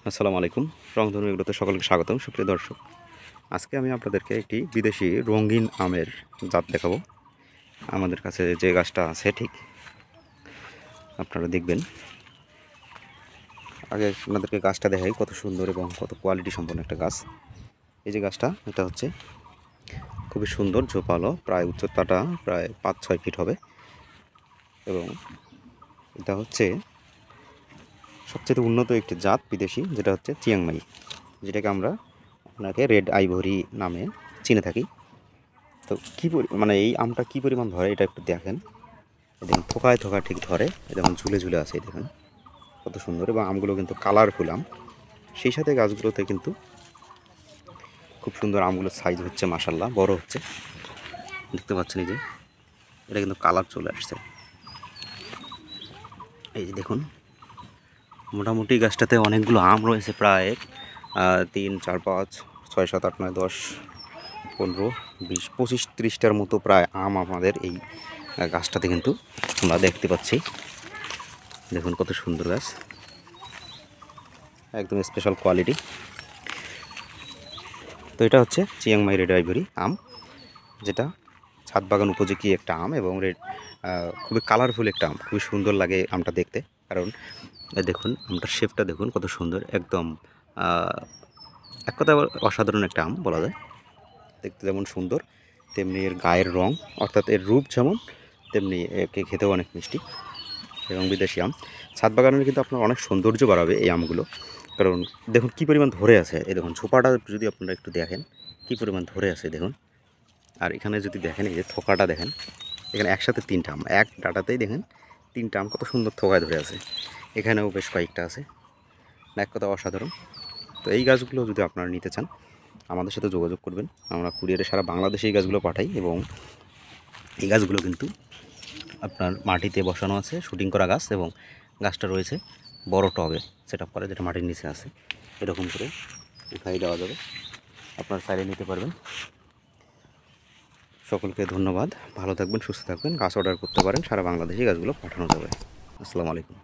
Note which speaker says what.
Speaker 1: আসসালামু আলাইকুম। রংধনু এগুলোতে সকলকে স্বাগতম। সুপ্রিয় দর্শক, আজকে আমি আপনাদেরকে একটি বিদেশি রঙিন আমের জাত দেখাবো। আমাদের কাছে যে গাছটা আছে ঠিক আপনারা দেখবেন। আগে আপনাদেরকে গাছটা দেখাই, কত সুন্দর এবং কত কোয়ালিটি সম্পন্ন একটা গাছ। এই যে গাছটা, এটা হচ্ছে খুবই সুন্দর, ঝোপালো, প্রায় উচ্চতাটা প্রায় 5-6 ফিট হবে এবং এটা হচ্ছে সবচেয়ে উন্নত একটি জাত বিদেশি, যেটা হচ্ছে চিয়াংমাই, যেটাকে আমরা আপনাকে রেড আইভরি নামে চিনে থাকি। তো কী মানে এই আমটা কী পরিমাণ ধরে এটা একটু দেখেন। দেখুন থোকায় থোকায় ঠিক ধরে, দেখুন ঝুলে ঝুলে আছে, দেখুন কত সুন্দর। এবং আমগুলো কিন্তু কালারফুল আম, সেই সাথে গাছগুলোতে কিন্তু খুব সুন্দর আমগুলোর সাইজ হচ্ছে, মাশাল্লাহ বড় হচ্ছে, দেখতে পাচ্ছেন। এই যে এটা কিন্তু কালার চলে আসছে, এই যে দেখুন। মোটামুটি গাছটাতে অনেকগুলো আম রয়েছে, প্রায় 3, 4, 5, 6, 7, 8, 9, 10, 15, 20, 25, 30টার মতো প্রায় আম আমাদের এই গাছটাতে কিন্তু আমরা দেখতে পাচ্ছি। দেখুন কত সুন্দর গাছ, একদম স্পেশাল কোয়ালিটি। তো এটা হচ্ছে চিয়াংমাই রেড আইভরি আম, যেটা ছাদ বাগান উপযোগী একটা আম এবং খুবই কালারফুল একটা আম, খুবই সুন্দর লাগে আমটা দেখতে। কারণ দেখুন আমটার শেপটা দেখুন কত সুন্দর, একদম এক কথা অসাধারণ একটা আম বলা যায়। দেখতে যেমন সুন্দর, তেমনি এর গায়ের রং, অর্থাৎ এর রূপ যেমন, তেমনি একে খেতেও অনেক মিষ্টি এবং বিদেশি আম। ছাদ বাগানের কিন্তু আপনার অনেক সৌন্দর্য বাড়াবে এই আমগুলো। কারণ দেখুন কী পরিমাণ ধরে আছে, এই দেখুন ঝোপাটা যদি আপনারা একটু দেখেন কী পরিমাণ ধরে আছে দেখুন। আর এখানে যদি দেখেন, এই যে থোকাটা দেখেন, এখানে একসাথে 3টা আম, এক ডাটাতেই দেখেন 3টা আম কত সুন্দর থোকায় ধরে আছে। এখানেও বেশ কয়েকটা আছে, এক কথা অসাধারণ। তো এই গাছগুলো যদি আপনারা নিতে চান, আমাদের সাথে যোগাযোগ করবেন। আমরা কুরিয়ারে সারা বাংলাদেশে এই গাছগুলো পাঠাই এবং এই গাছগুলো কিন্তু আপনার মাটিতে বসানো আছে, শুটিং করা গাছ, এবং গাছটা রয়েছে বড় টবে সেট আপ করা, যেটা মাটির নিচে আছে। এরকম করে উঠাই দেওয়া যাবে, আপনার চাইলে নিতে পারবেন। সকলকে ধন্যবাদ, ভালো থাকবেন, সুস্থ থাকবেন। গাছ অর্ডার করতে পারেন, সারা বাংলাদেশে গাছগুলো পাঠানো যাবে। আসসালামু আলাইকুম।